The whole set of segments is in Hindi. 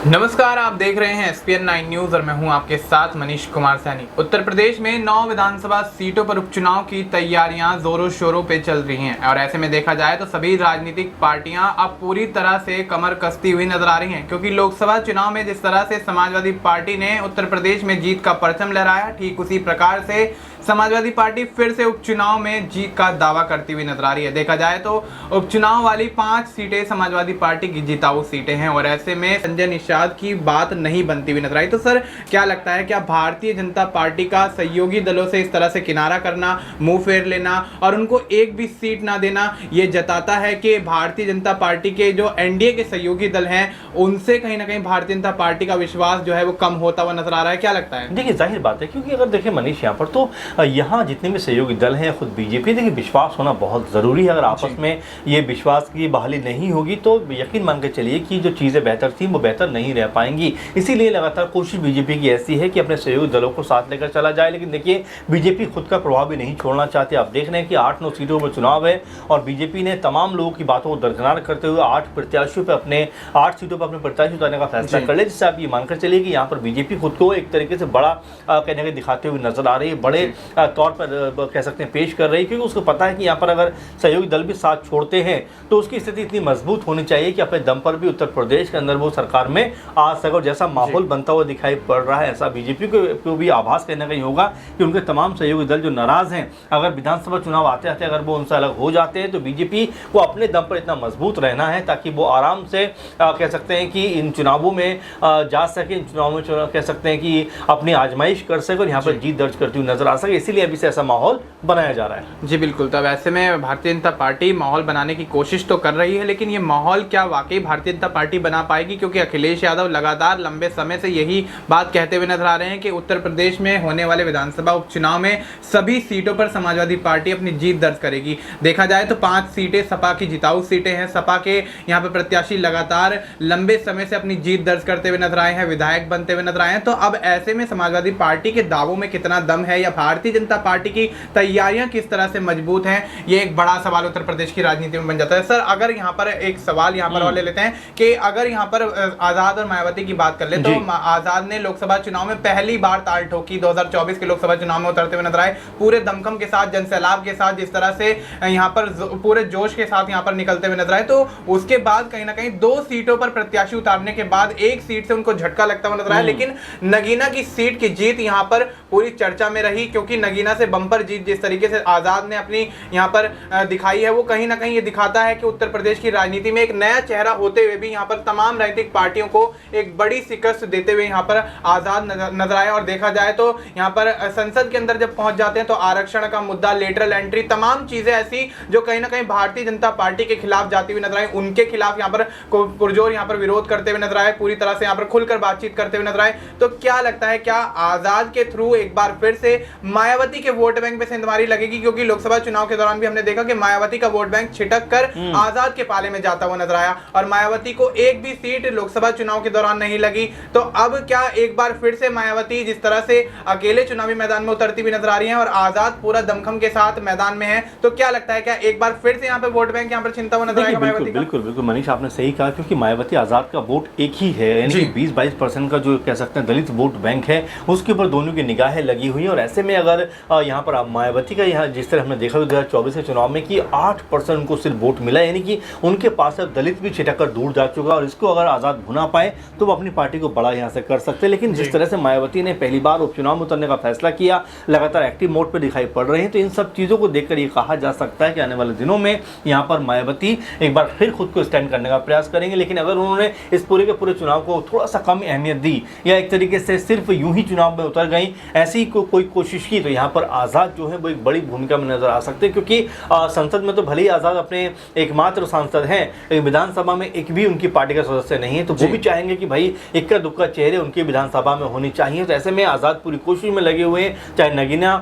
नमस्कार, आप देख रहे हैं SPN 9 न्यूज और मैं हूं आपके साथ मनीष कुमार सैनी। उत्तर प्रदेश में 9 विधानसभा सीटों पर उपचुनाव की तैयारियां जोरों शोरों पे चल रही हैं और ऐसे में देखा जाए तो सभी राजनीतिक पार्टियां अब पूरी तरह से कमर कसती हुई नजर आ रही हैं, क्योंकि लोकसभा चुनाव में जिस तरह से समाजवादी पार्टी ने उत्तर प्रदेश में जीत का परचम लहराया, ठीक उसी प्रकार से समाजवादी पार्टी फिर से उपचुनाव में जीत का दावा करती हुई नजर आ रही है। देखा जाए तो उपचुनाव वाली 5 सीटें समाजवादी पार्टी की जिताऊ सीटें हैं और ऐसे में संजय निषाद की बात नहीं बनती हुई नजर आई। तो सर, क्या लगता है, क्या भारतीय जनता पार्टी का सहयोगी दलों से इस तरह से किनारा करना, मुंह फेर लेना और उनको एक भी सीट ना देना, ये जताता है कि भारतीय जनता पार्टी के जो एनडीए के सहयोगी दल हैं उनसे कहीं ना कहीं भारतीय जनता पार्टी का विश्वास जो है वो कम होता हुआ नजर आ रहा है? क्या लगता है? देखिए, जाहिर बात है, क्योंकि अगर देखें मनीष, यहाँ पर तो यहाँ जितने भी सहयोगी दल हैं, खुद बीजेपी, देखिए विश्वास होना बहुत ज़रूरी है। अगर आपस में ये विश्वास की बहाली नहीं होगी तो यकीन मान के चलिए कि जो चीज़ें बेहतर थी वो बेहतर नहीं रह पाएंगी। इसीलिए लगातार कोशिश बीजेपी की ऐसी है कि अपने सहयोगी दलों को साथ लेकर चला जाए। लेकिन देखिए, बीजेपी खुद का प्रभाव भी नहीं छोड़ना चाहती। आप देख रहे हैं कि 8-9 सीटों में चुनाव है और बीजेपी ने तमाम लोगों की बातों को दरकिनार करते हुए 8 प्रत्याशियों पर अपने 8 सीटों पर अपने प्रत्याशी उतारने का फैसला कर लिया, जिससे आप ये मानकर चलिए कि यहाँ पर बीजेपी खुद को एक तरीके से बड़ा कहने के दिखाते हुए नजर आ रही है, बड़े तौर पर कह सकते हैं पेश कर रही है, क्योंकि उसको पता है कि यहाँ पर अगर सहयोगी दल भी साथ छोड़ते हैं तो उसकी स्थिति इतनी मजबूत होनी चाहिए कि अपने दम पर भी उत्तर प्रदेश के अंदर वो सरकार में आ सके। और जैसा माहौल बनता हुआ दिखाई पड़ रहा है, ऐसा बीजेपी को भी आभास कहना कहीं होगा कि उनके तमाम सहयोगी दल जो नाराज हैं, अगर विधानसभा चुनाव आते आते अगर वो उनसे अलग हो जाते हैं तो बीजेपी को अपने दम पर इतना मजबूत रहना है ताकि वो आराम से कह सकते हैं कि इन चुनावों में जा सके, इन चुनावों में कह सकते हैं कि अपनी आजमाइश कर सके और यहाँ पर जीत दर्ज करती हुई नजर आ सके। इसीलिए अभी से ऐसा माहौल बनाया जा रहा है। जी बिल्कुल। तब ऐसे में भारतीय जनता पार्टी माहौल बनाने की कोशिश तो कर रही है, लेकिन ये माहौल क्या वाकई भारतीय जनता पार्टी बना पाएगी? क्योंकि अखिलेश यादव लगातार लंबे समय से यही बात कहते हुए नजर आ रहे हैं कि उत्तर प्रदेश में होने वाले विधानसभा उपचुनाव में सभी सीटों पर समाजवादी पार्टी अपनी जीत दर्ज करेगी। देखा जाए तो 5 सीटें सपा की जिताऊ सीटें हैं। सपा के यहाँ पे प्रत्याशी लगातार लंबे समय से अपनी जीत दर्ज करते हुए नजर आए हैं, विधायक बनते हुए नजर आए हैं। तो अब ऐसे में समाजवादी पार्टी के दावों में कितना दम है या भारतीय जनता पार्टी की तैयारियां किस तरह से मजबूत हैं, ये एक बड़ा सवाल उत्तर प्रदेश की राजनीति में बन जाता है। सर, अगर यहाँ पर एक सवाल यहाँ पर और ले लेते हैं कि अगर यहाँ पर आजाद और मायावती की बात कर ले तो आजाद ने लोकसभा चुनाव में पहली बार ताल ठोकी। 2024 के लोकसभा चुनाव में उतरते हुए नजर आए, पूरे दमखम के साथ, जनसैलाब के साथ, जिस तरह से यहाँ पर पूरे जोश के साथ यहाँ पर निकलते हुए नजर आए। तो उसके बाद कहीं ना कहीं 2 सीटों पर प्रत्याशी उतारने के बाद एक सीट से उनको झटका लगता हुआ नजर आया। लेकिन नगीना की सीट की जीत यहाँ पर पूरी चर्चा में रही, क्योंकि नगीना से बंपर जीत जिस तरीके से आजाद ने अपनी यहाँ पर दिखाई है, वो कहीं ना कहीं ये दिखाता है कि उत्तर प्रदेश की राजनीति में एक नया चेहरा होते हुए भी यहाँ पर तमाम राजनीतिक पार्टियों को एक बड़ी शिकस्त देते हुए यहाँ पर आजाद नजर आए। और देखा जाए तो यहाँ पर संसद के अंदर जब पहुंच जाते हैं तो आरक्षण का मुद्दा, लेटरल एंट्री, तमाम चीजें ऐसी जो कहीं ना कहीं भारतीय जनता पार्टी के खिलाफ जाती हुई नजर आई, उनके खिलाफ यहाँ पर पुरजोर यहाँ पर विरोध करते हुए नजर आए, पूरी तरह से यहाँ पर खुलकर बातचीत करते हुए नजर आए। तो क्या लगता है, क्या आजाद के थ्रू एक बार फिर से मायावती के वोट बैंक पे सेंधमारी लगेगी? क्योंकि लोकसभा चुनाव के दौरान भी हमने देखा कि मायावती का वोट बैंक छिटक कर आजाद के पाले में जाता हुआ नजर आया और मायावती को एक भी सीट लोकसभा चुनाव के दौरान नहीं लगी। तो अब क्या एक बार फिर से मायावती जिस तरह से अकेले चुनावी मैदान में उतरती हुई नजर आ रही है और आजाद पूरा दमखम के साथ मैदान में है, तो क्या लगता है, क्या एक बार फिर से यहाँ पे वोट बैंक यहाँ पर छिनता हुआ नजर आएगा मायावती का? बिल्कुल मनीष, आपने सही कहा, क्योंकि मायावती आजाद का वोट एक ही है, यानी 20-22% का जो कह सकते हैं दलित वोट बैंक है, उसके ऊपर दोनों की निगाहें लगी हुई है। और ऐसे में अगर यहाँ पर मायावती का यहाँ जिस तरह हमने देखा 2024 के चुनाव में कि 8% उनको सिर्फ वोट मिला, यानी कि उनके पास अब दलित भी छिटक कर दूर जा चुका, और इसको अगर आजाद भुना पाए तो वो अपनी पार्टी को बड़ा यहाँ से कर सकते हैं। लेकिन जिस तरह से मायावती ने पहली बार उपचुनाव में उतरने का फैसला किया, लगातार एक्टिव मोड पर दिखाई पड़ रहे हैं, तो इन सब चीज़ों को देखकर ये कहा जा सकता है कि आने वाले दिनों में यहाँ पर मायावती एक बार फिर खुद को स्टैंड करने का प्रयास करेंगे। लेकिन अगर उन्होंने इस पूरे के पूरे चुनाव को थोड़ा सा कम अहमियत दी या एक तरीके से सिर्फ यूं ही चुनाव में उतर गई, ऐसी कोई कोशिश की, तो यहाँ पर आज़ाद जो है वो एक बड़ी भूमिका में नजर आ सकते हैं। क्योंकि संसद में तो भले ही आज़ाद अपने एकमात्र सांसद हैं, लेकिन विधानसभा में एक भी उनकी पार्टी का सदस्य नहीं है, तो वो भी चाहेंगे कि भाई इक्का दुक्का चेहरे उनकी विधानसभा में होनी चाहिए। तो ऐसे में आज़ाद पूरी कोशिश में लगे हुए हैं, चाहे नगीना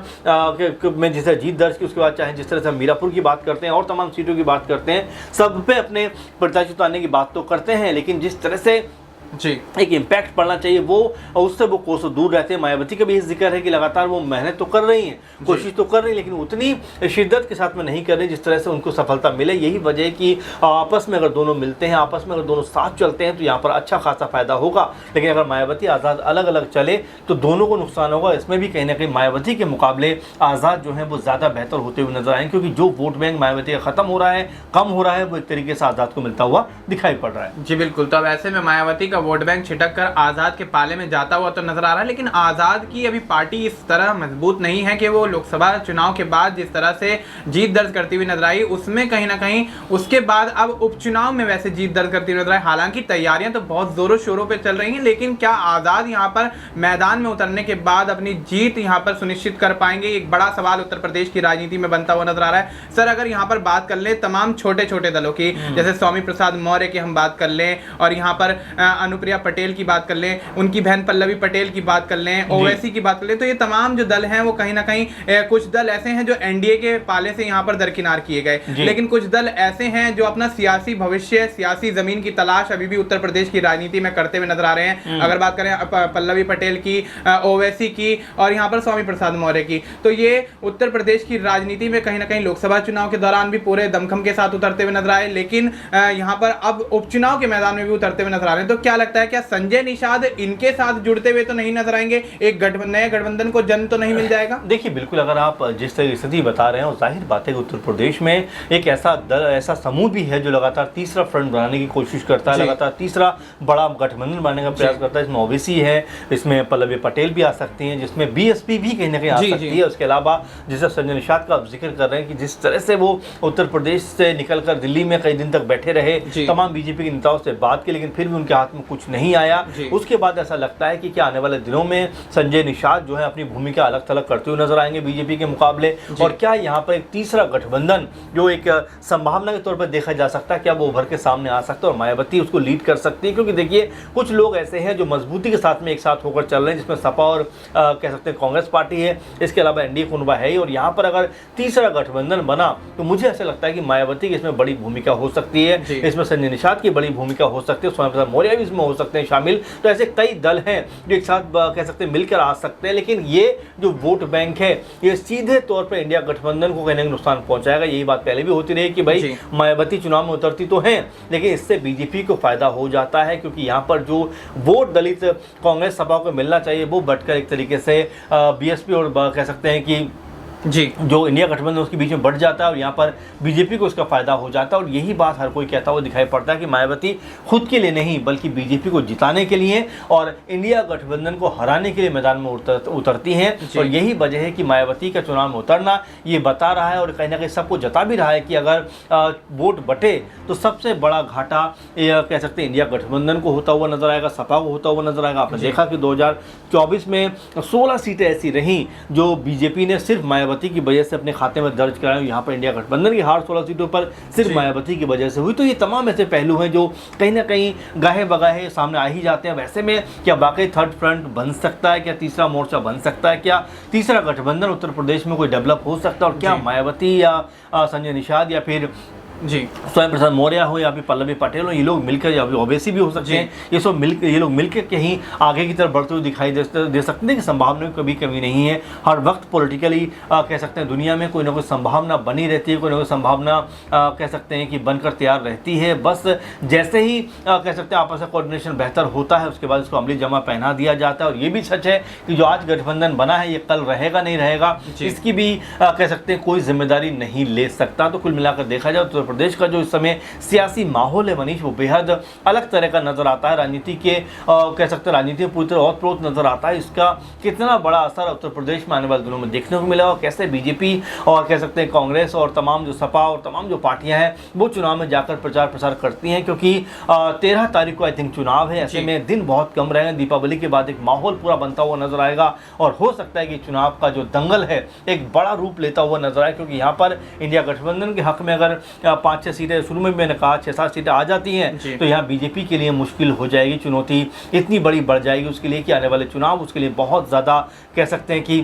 में जिसे जीत दर्ज की, उसके बाद चाहे जिस तरह से मीरापुर की बात करते हैं और तमाम सीटों की बात करते हैं, सब पे अपने प्रत्याशी उतारने की बात तो करते हैं। लेकिन जिस तरह से जी एक इम्पैक्ट पड़ना चाहिए, वो उससे वो कोसों दूर रहते हैं। मायावती का भी ये जिक्र है कि लगातार वो मेहनत तो कर रही हैं, कोशिश तो कर रही हैं, लेकिन उतनी शिद्दत के साथ में नहीं कर रही जिस तरह से उनको सफलता मिले। यही वजह है कि आपस में अगर दोनों मिलते हैं, आपस में अगर दोनों साथ चलते हैं तो यहाँ पर अच्छा खासा फायदा होगा। लेकिन अगर मायावती आज़ाद अलग अलग चले तो दोनों को नुकसान होगा। इसमें भी कहीं ना कहीं मायावती के मुकाबले आज़ाद जो है वो ज़्यादा बेहतर होते हुए नजर आएंगे, क्योंकि जो वोट बैंक मायावती का खत्म हो रहा है, कम हो रहा है, वो एक तरीके से आज़ाद को मिलता हुआ दिखाई पड़ रहा है। जी बिल्कुल। तो अब ऐसे में मायावती का वोट बैंक छिटक कर आज़ाद के पाले में जाता हुआ तो नजर आ रहा है, लेकिन आज़ाद की अभी पार्टी इस तरह मजबूत नहीं है कि वो लोकसभा चुनाव के बाद जिस तरह से जीत दर्ज करती हुई नजर आई, उसमें कहीं ना कहीं उसके बाद अब उपचुनाव में वैसे जीत दर्ज करती हुई नजर आई। हालांकि तैयारियां तो बहुत जोरों शोरों पर चल रही हैं, लेकिन क्या आज़ाद यहाँ पर मैदान में उतरने के बाद अपनी जीत यहाँ पर सुनिश्चित कर पाएंगे, एक बड़ा सवाल उत्तर प्रदेश की राजनीति में बनता हुआ नजर आ रहा है। सर, अगर यहाँ पर बात कर ले तमाम छोटे छोटे दलों की, जैसे स्वामी प्रसाद मौर्य की हम बात कर लें, और यहाँ पर अनुप्रिया पटेल की बात कर लें, उनकी बहन पल्लवी पटेल की बात कर लें, ओवैसी की बात कर लें, तो ये तमाम जो दल हैं वो कहीं ना कहीं कुछ दल ऐसे हैं जो एनडीए के पाले से यहाँ पर दरकिनार किए गए, लेकिन कुछ दल ऐसे हैं जो अपना सियासी भविष्य, सियासी जमीन की तलाश अभी भी उत्तर प्रदेश की राजनीति में करते हुए नजर आ रहे हैं। अगर बात करें पल्लवी पटेल की, ओवैसी की और यहाँ पर स्वामी प्रसाद मौर्य की, तो ये उत्तर प्रदेश की राजनीति में कहीं ना कहीं लोकसभा चुनाव के दौरान भी पूरे दमखम के साथ उतरते हुए नजर आए, लेकिन यहाँ पर अब उपचुनाव के मैदान में भी उतरते हुए नजर आ रहे हैं। तो क्या लगता है, क्या संजय निषाद इनके साथ जुड़ते हुए तो नहीं नजर आएंगे? एक नए गठबंधन को जन्म तो नहीं मिल जाएगा? देखिए, बिल्कुल, अगर आप जिस तरह की स्थिति बता रहे हैं, और जाहिर बात है कि उत्तर प्रदेश में एक ऐसा दल, ऐसा समूह भी है जो लगातार तीसरा फ्रंट बनाने की कोशिश करता है, लगातार तीसरा बड़ा गठबंधन बनाने का प्रयास करता है। इसमें ओवैसी है, इसमें पल्लवी पटेल भी आ सकती हैं, जिसमें बीएसपी भी कहीं ना कहीं आ सकती है। उसके अलावा जिस संजय निषाद का आप जिक्र कर रहे हैं कि जिस तरह से वो उत्तर प्रदेश से निकलकर दिल्ली में कई दिन तक बैठे रहे, तमाम बीजेपी के नेताओं से बात की, लेकिन फिर भी उनके हाथ में कुछ नहीं आया। उसके बाद ऐसा लगता है कि क्या आने वाले दिनों में संजय निषाद जो है अपनी भूमिका अलग थलग करते हुए नजर आएंगे बीजेपी के मुकाबले, और क्या यहाँ पर एक तीसरा गठबंधन जो एक संभावना के तौर पर देखा जा सकता है, क्या वो उभर के सामने आ सकता है और मायावती उसको लीड कर सकती है? क्योंकि देखिए, कुछ लोग ऐसे हैं जो मजबूती के साथ में एक साथ होकर चल रहे हैं, जिसमें सपा और कह सकते हैं कांग्रेस पार्टी है, इसके अलावा एनडीए कुनबा है ही, और यहाँ पर अगर तीसरा गठबंधन बना तो मुझे ऐसा लगता है कि मायावती की इसमें बड़ी भूमिका हो सकती है, इसमें संजय निषाद की बड़ी भूमिका हो सकती है, स्वामी प्रसाद मौर्य भी इसमें हो सकते हैं शामिल। तो ऐसे कई दल हैं जो एक साथ कह सकते हैं मिलकर आ सकते हैं, लेकिन ये जो वोट बैंक है ये सीधे तौर पर इंडिया गठबंधन को कहीं नुकसान पहुंचाएगा। यही बात पहले भी होती रही कि भाई मायावती चुनाव में उतरती तो है, लेकिन इससे बीजेपी को फायदा हो जाता है, क्योंकि यहाँ पर जो वोट दलित कांग्रेस सपा को मिलना चाहिए वो बढ़कर एक तरीके से बीएसपी और कह सकते हैं कि जो इंडिया गठबंधन उसके बीच में बढ़ जाता है, और यहाँ पर बीजेपी को इसका फायदा हो जाता है। और यही बात हर कोई कहता हुआ दिखाई पड़ता है कि मायावती खुद के लिए नहीं बल्कि बीजेपी को जिताने के लिए और इंडिया गठबंधन को हराने के लिए मैदान में उतरती हैं। और यही वजह है कि मायावती का चुनाव में उतरना ये बता रहा है और कहीं ना कहीं सबको जता भी रहा है कि अगर वोट बटे तो सबसे बड़ा घाटा कह सकते हैं इंडिया गठबंधन को होता हुआ नजर आएगा, सपा को होता हुआ नजर आएगा। आपने देखा कि 2024 में 16 सीटें ऐसी रहीं जो बीजेपी ने सिर्फ मायावती की वजह से अपने खाते में दर्ज कराए। यहाँ पर इंडिया गठबंधन की हार 16 सीटों पर सिर्फ मायावती की वजह से हुई। तो ये तमाम ऐसे पहलू हैं जो कहीं ना कहीं गाहे बगाहे सामने आ ही जाते हैं। वैसे में क्या वाकई थर्ड फ्रंट बन सकता है, क्या तीसरा मोर्चा बन सकता है, क्या तीसरा गठबंधन उत्तर प्रदेश में कोई डेवलप हो सकता है, और क्या मायावती या संजय निषाद या फिर स्वयं प्रसाद मौर्य हो या फिर पल्लवी पटेल हो, ये लोग मिलकर या ओवैसी भी हो सकते हैं, ये लोग मिलकर कहीं आगे की तरफ बढ़ते हुए दिखाई दे सकते हैं कि संभावना की कभी कमी नहीं है। हर वक्त पॉलिटिकली कह सकते हैं दुनिया में कोई ना कोई संभावना बनी रहती है, कोई ना कोई संभावना कह सकते हैं कि बनकर तैयार रहती है। बस जैसे ही कह सकते हैं आपस में कोऑर्डिनेशन बेहतर होता है उसके बाद इसको अमली जमा पहना दिया जाता है। और ये भी सच है कि जो आज गठबंधन बना है ये कल रहेगा नहीं रहेगा, इसकी भी कह सकते हैं कोई जिम्मेदारी नहीं ले सकता। तो कुल मिलाकर देखा जाए तो प्रदेश का जो इस समय सियासी माहौल है मनीष, वो बेहद अलग तरह का नजर आता है। राजनीति के कह सकते हैं राजनीति में पूरी तरह ओतप्रोत नजर आता है। इसका कितना बड़ा असर उत्तर प्रदेश में आने वाले दिनों में देखने को मिला और कैसे बीजेपी और कह सकते हैं कांग्रेस और तमाम जो सपा और तमाम जो पार्टियां हैं वो चुनाव में जाकर प्रचार प्रसार करती हैं, क्योंकि 13 तारीख को आई थिंक चुनाव है। ऐसे में दिन बहुत कम रहेंगे। दीपावली के बाद एक माहौल पूरा बनता हुआ नजर आएगा और हो सकता है कि चुनाव का जो दंगल है एक बड़ा रूप लेता हुआ नजर आए, क्योंकि यहाँ पर इंडिया गठबंधन के हक में अगर 5-6 सीटें, शुरू में मैंने कहा 6-7 सीटें आ जाती हैं तो यहाँ बीजेपी के लिए मुश्किल हो जाएगी। चुनौती इतनी बड़ी बढ़ जाएगी उसके लिए कि आने वाले चुनाव उसके लिए बहुत ज़्यादा कह सकते हैं कि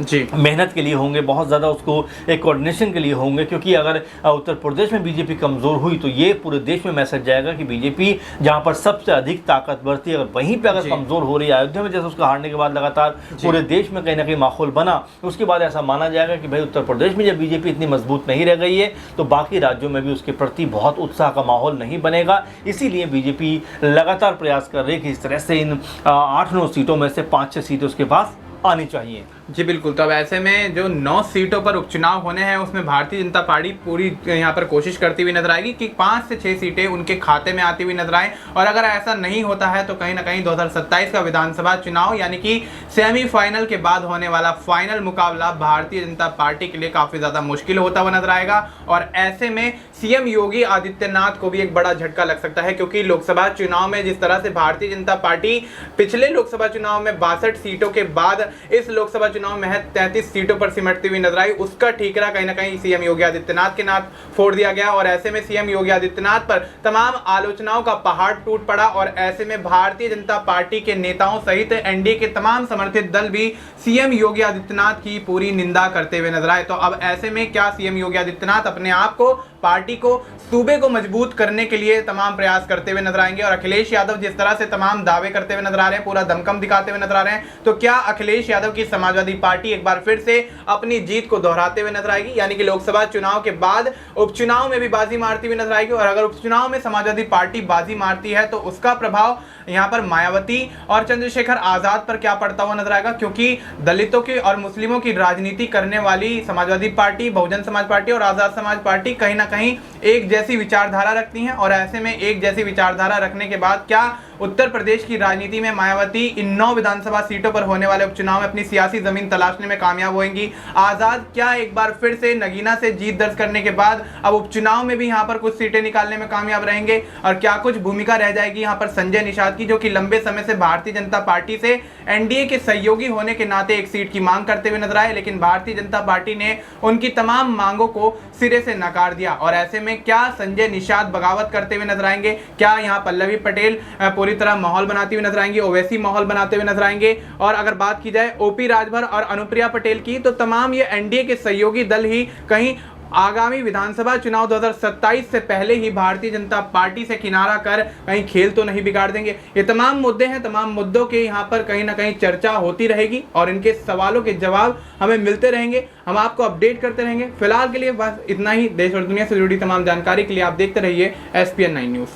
जी मेहनत के लिए होंगे, बहुत ज़्यादा उसको एक कोऑर्डिनेशन के लिए होंगे, क्योंकि अगर उत्तर प्रदेश में बीजेपी कमज़ोर हुई तो ये पूरे देश में मैसेज जाएगा कि बीजेपी जहाँ पर सबसे अधिक ताकतवर थी, अगर वहीं पे अगर कमज़ोर हो रही है, अयोध्या में जैसे उसका हारने के बाद लगातार पूरे देश में कहीं ना कहीं माहौल बना, उसके बाद ऐसा माना जाएगा कि भाई उत्तर प्रदेश में जब बीजेपी इतनी मजबूत नहीं रह गई है तो बाकी राज्यों में भी उसके प्रति बहुत उत्साह का माहौल नहीं बनेगा। इसीलिए बीजेपी लगातार प्रयास कर रही है कि इस तरह से इन 8-9 सीटों में से 5-6 सीटें उसके पास आनी चाहिए। जी बिल्कुल। तो अब ऐसे में जो 9 सीटों पर उपचुनाव होने हैं उसमें भारतीय जनता पार्टी पूरी यहाँ पर कोशिश करती हुई नजर आएगी कि 5 से 6 सीटें उनके खाते में आती हुई नजर आए, और अगर ऐसा नहीं होता है तो कहीं ना कहीं 2027 का विधानसभा चुनाव यानी कि सेमीफाइनल के बाद होने वाला फाइनल मुकाबला भारतीय जनता पार्टी के लिए काफी ज्यादा मुश्किल होता हुआ नजर आएगा। और ऐसे में सीएम योगी आदित्यनाथ को भी एक बड़ा झटका लग सकता है, क्योंकि लोकसभा चुनाव में जिस तरह से भारतीय जनता पार्टी पिछले लोकसभा चुनाव में 62 सीटों के बाद इस लोकसभा चुनाव में 33 सीटों पर सिमटती हुई नजर आई, उसका ठीकरा कहीं ना कहीं सीएम योगी आदित्यनाथ के नाथ फोड़ दिया गया। और ऐसे में सीएम योगी आदित्यनाथ पर तमाम आलोचनाओं का पहाड़ टूट पड़ा, और ऐसे में भारतीय जनता पार्टी के नेताओं सहित एनडीए के तमाम समर्थित दल भी सीएम योगी आदित्यनाथ की पूरी निंदा करते हुए नजर आए। तो अब ऐसे में क्या सीएम योगी आदित्यनाथ अपने आप को, पार्टी को, सूबे को मजबूत करने के लिए तमाम प्रयास करते हुए नजर आएंगे? और अखिलेश यादव जिस तरह से तमाम दावे करते हुए नजर आ रहे हैं, पूरा दमखम दिखाते हुए नजर आ रहे हैं, तो क्या अखिलेश यादव की समाजवादी पार्टी एक बार फिर से अपनी जीत को दोहराते हुए नजर आएगी, यानी कि लोकसभा चुनाव के बाद उपचुनाव में भी बाजी मारती हुई नजर आएगी? और अगर उपचुनाव में समाजवादी पार्टी बाजी मारती है तो उसका प्रभाव यहाँ पर मायावती और चंद्रशेखर आजाद पर क्या पड़ता हुआ नजर आएगा? क्योंकि दलितों की और मुस्लिमों की राजनीति करने वाली समाजवादी पार्टी, बहुजन समाज पार्टी और आजाद समाज पार्टी कहीं ना कहीं एक जैसी विचारधारा रखती हैं, और ऐसे में एक जैसी विचारधारा रखने के बाद क्या उत्तर प्रदेश की राजनीति में मायावती इन 9 विधानसभा सीटों पर होने वाले उपचुनाव में अपनी सियासी जमीन तलाशने में कामयाब होंगी? आजाद क्या एक बार फिर से नगीना से जीत दर्ज करने के बाद अब उपचुनाव में भी यहाँ पर कुछ सीटें निकालने में कामयाब रहेंगे? और क्या कुछ भूमिका रह जाएगी यहाँ पर संजय निषाद की, जो कि लंबे समय से भारतीय जनता पार्टी से एनडीए के सहयोगी होने के नाते एक सीट की मांग करते हुए नजर आए, लेकिन भारतीय जनता पार्टी ने उनकी तमाम मांगों को सिरे से नकार दिया? और ऐसे में क्या संजय निषाद बगावत करते हुए नजर आएंगे? क्या यहाँ पल्लवी पटेल पूरी तरह माहौल बनाती हुई नजर आएंगी, ओवैसी माहौल बनाते हुए नजर आएंगे? और अगर बात की जाए ओपी राजभर और अनुप्रिया पटेल की, तो तमाम ये एनडीए के सहयोगी दल ही कहीं आगामी विधानसभा चुनाव 2027 से पहले ही भारतीय जनता पार्टी से किनारा कर कहीं खेल तो नहीं बिगाड़ देंगे? ये तमाम मुद्दे हैं, तमाम मुद्दों के यहाँ पर कहीं ना कहीं चर्चा होती रहेगी और इनके सवालों के जवाब हमें मिलते रहेंगे, हम आपको अपडेट करते रहेंगे। फिलहाल के लिए बस इतना ही। देश और दुनिया से जुड़ी तमाम जानकारी के लिए आप देखते रहिए SPN9 न्यूज़।